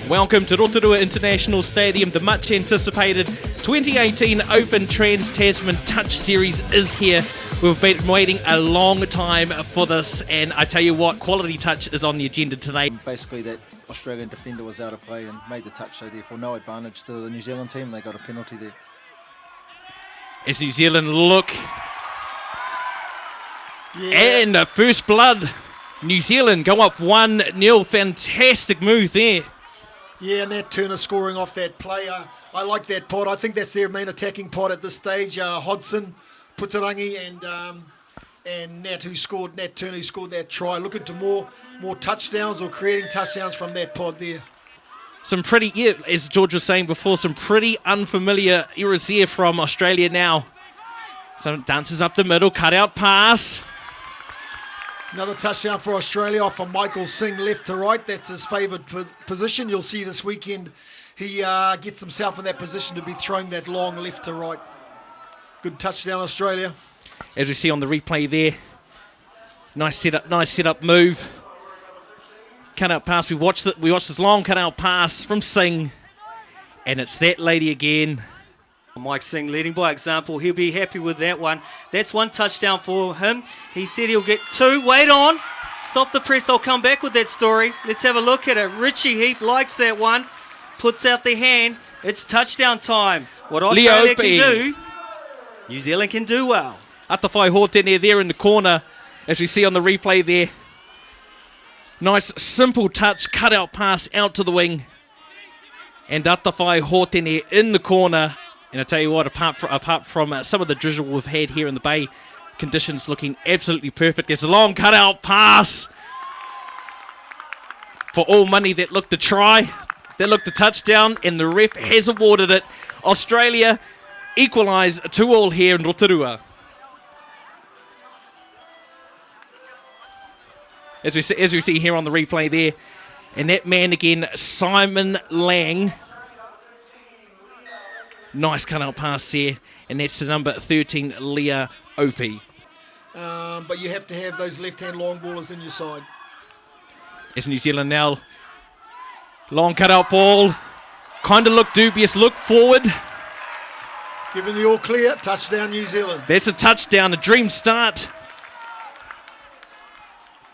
Welcome to Rotorua International Stadium. The much anticipated 2018 Open Trans-Tasman Touch Series is here. We've been waiting a long time for this, and I tell you what, quality touch is on the agenda today. Basically, that Australian defender was out of play and made the touch, so therefore no advantage to the New Zealand team. They got a penalty there. As New Zealand look, and first blood, New Zealand go up 1-0. Fantastic move there. Yeah, and Nat Turner scoring off that play. I like that pod. I think that's their main attacking pod at this stage. Hodson, Puturangi, and Nat Turner who scored that try. Looking to more touchdowns or creating touchdowns from that pod there. Some pretty, as George was saying before, some pretty unfamiliar eras here from Australia now. So dances up the middle, cut out pass. Another touchdown for Australia off of Michael Singh, left to right. That's his favoured position. You'll see this weekend he gets himself in that position to be throwing that long left to right. Good touchdown, Australia. As we see on the replay there, nice setup move. Cut out pass. We watched this long cut out pass from Singh, and it's that lady again. Mike Singh leading by example. He'll be happy with that one. That's one touchdown for him. He said he'll get two. Wait on. Stop the press. I'll come back with that story. Let's have a look at it. Richie Heap likes that one. Puts out the hand. It's touchdown time. What Australia can do, New Zealand can do well. Atawhai Hōtene there in the corner, as we see on the replay there. Nice simple touch, cut out pass out to the wing. And Atawhai Hōtene in the corner. And I tell you what, apart from some of the drizzle we've had here in the Bay, conditions looking absolutely perfect. There's a long cut-out pass for all money that looked to try, that looked to touchdown, and the ref has awarded it. Australia equalise 2-2 here in Rotorua. As we see here on the replay there, and that man again, Simon Lang. Nice cut-out pass there, and that's to number 13, Leah Opie. But you have to have those left-hand long ballers in your side. It's New Zealand now. Long cut-out ball. Kind of looked dubious. Look forward. Given the all clear, touchdown New Zealand. That's a touchdown, a dream start.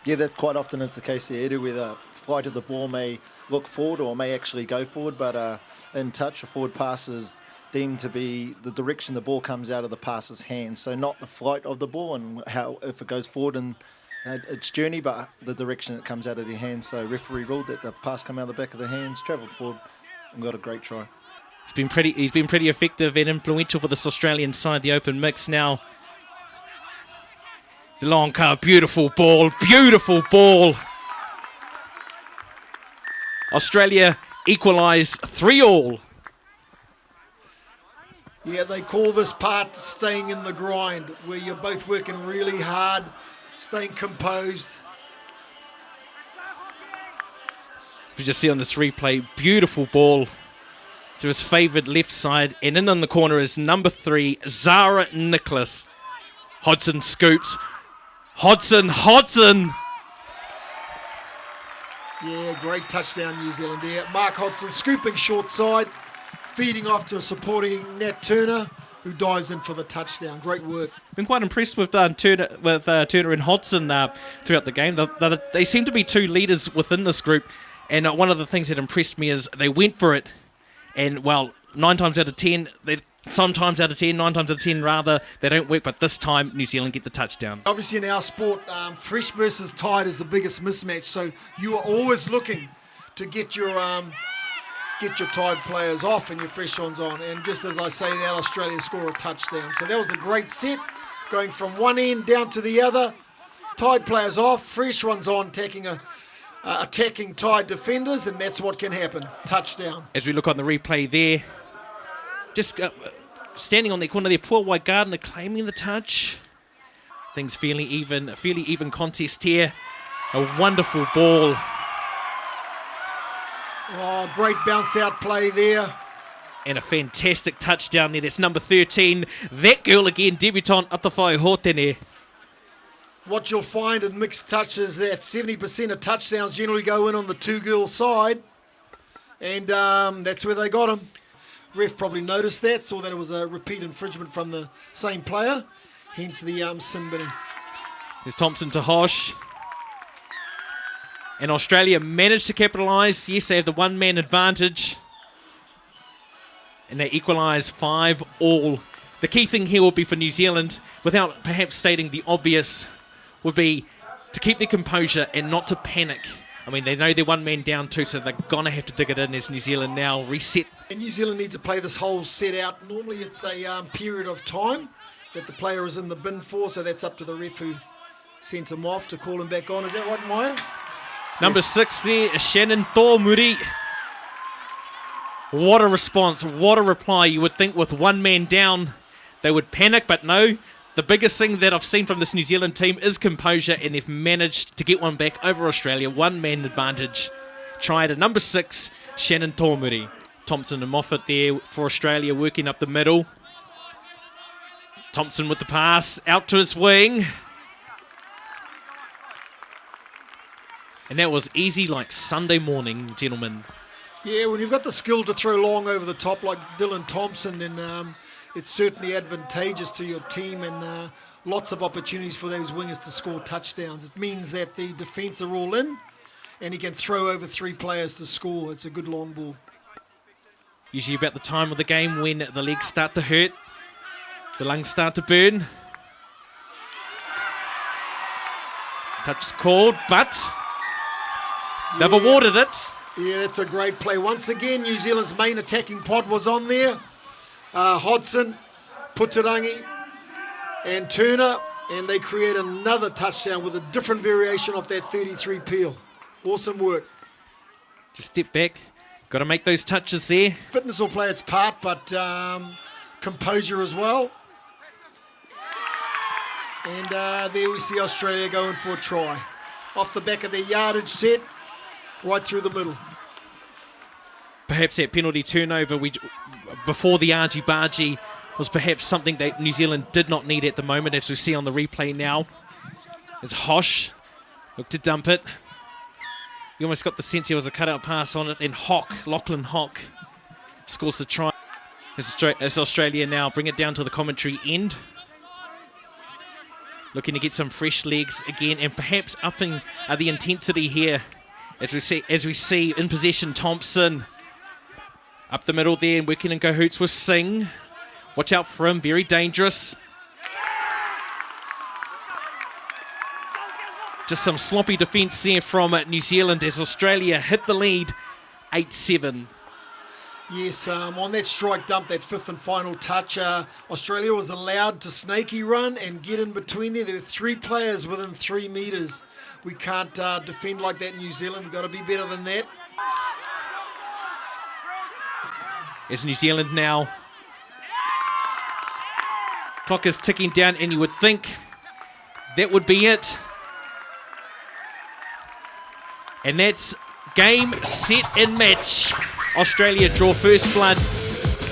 Yeah, that quite often is the case there, Edu, where the flight of the ball may look forward or may actually go forward, but in touch, a forward pass is deemed to be the direction the ball comes out of the passer's hands, so not the flight of the ball and how if it goes forward in its journey, but the direction it comes out of their hands. So referee ruled that the pass come out of the back of the hands, travelled forward, and got a great try. He's been pretty effective and influential for this Australian side. The open mix now. The long car, beautiful ball. Australia equalise 3-3. Yeah, they call this part staying in the grind, where you're both working really hard, staying composed. We just see on this replay, beautiful ball to his favoured left side, and in on the corner is number 3, Zara Nicholas. Hodson scoops. Hodson! Yeah, great touchdown New Zealand there. Mark Hodson scooping short side, feeding off to a supporting Nat Turner, who dives in for the touchdown. Great work. Been quite impressed with Turner and Hodson throughout the game. They seem to be two leaders within this group, and one of the things that impressed me is they went for it, and well, 9 times out of 10, they don't work, but this time New Zealand get the touchdown. Obviously in our sport, fresh versus tied is the biggest mismatch, so you are always looking to get your tied players off and your fresh ones on. And just as I say that, Australia score a touchdown. So that was a great set, going from one end down to the other. Tied players off, fresh ones on, attacking tied defenders, and that's what can happen. Touchdown. As we look on the replay there, just standing on the corner there, poor White Gardner claiming the touch. Things fairly even contest here. A wonderful ball. Oh, great bounce out play there. And a fantastic touchdown there. That's number 13. That girl again, debutant Atawhai Hōtene. what you'll find in mixed touches that 70% of touchdowns generally go in on the two-girl side, and that's where they got him. Ref probably noticed that, saw that it was a repeat infringement from the same player, hence the sin binning. There's Thompson to Hosh. And Australia managed to capitalise. Yes, they have the one-man advantage. And they equalise 5-all. The key thing here will be for New Zealand, without perhaps stating the obvious, would be to keep their composure and not to panic. I mean, they know they're one man down too, so they're going to have to dig it in as New Zealand now reset. And New Zealand need to play this whole set out. Normally it's a period of time that the player is in the bin for, so that's up to the ref who sent him off to call him back on. Is that right, Maya? Number 6 there, Shannon Tōmuri. What a response, what a reply. You would think with one man down they would panic, but no. The biggest thing that I've seen from this New Zealand team is composure, and they've managed to get one back over Australia. One-man advantage. Try to number 6, Shannon Tōmuri. Thompson and Moffat there for Australia, working up the middle. Thompson with the pass, out to his wing. And that was easy like Sunday morning, gentlemen. Yeah, when you've got the skill to throw long over the top like Dylan Thompson, then it's certainly advantageous to your team, and lots of opportunities for those wingers to score touchdowns. It means that the defence are all in, and he can throw over 3 players to score. It's a good long ball. Usually about the time of the game when the legs start to hurt, the lungs start to burn. Touch is called, but they've awarded it. Yeah, that's a great play. Once again, New Zealand's main attacking pod was on there. Hodson, Puturangi, and Turner, and they create another touchdown with a different variation of that 33 peel. Awesome work. Just step back. Got to make those touches there. Fitness will play its part, but composure as well. And there we see Australia going for a try. Off the back of their yardage set, right through the middle. Perhaps that penalty turnover before the argy-bargy was perhaps something that New Zealand did not need at the moment, as we see on the replay now. As Hosh looked to dump it. You almost got the sense there was a cutout pass on it, and Lachlan Hock scores the try. As Australia now bring it down to the commentary end. Looking to get some fresh legs again, and perhaps upping the intensity here. As we see in possession, Thompson up the middle there, and working in cahoots with Singh. Watch out for him, very dangerous. Just some sloppy defence there from New Zealand as Australia hit the lead 8-7. Yes, on that strike dump, that 5th and final touch, Australia was allowed to snaky run and get in between there. There were 3 players within 3 metres. We can't defend like that in New Zealand. We've got to be better than that. As New Zealand now, clock is ticking down, and you would think that would be it. And that's game, set, and match. Australia draw first blood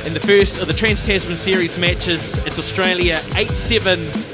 in the first of the Trans-Tasman Series matches. It's Australia 8-7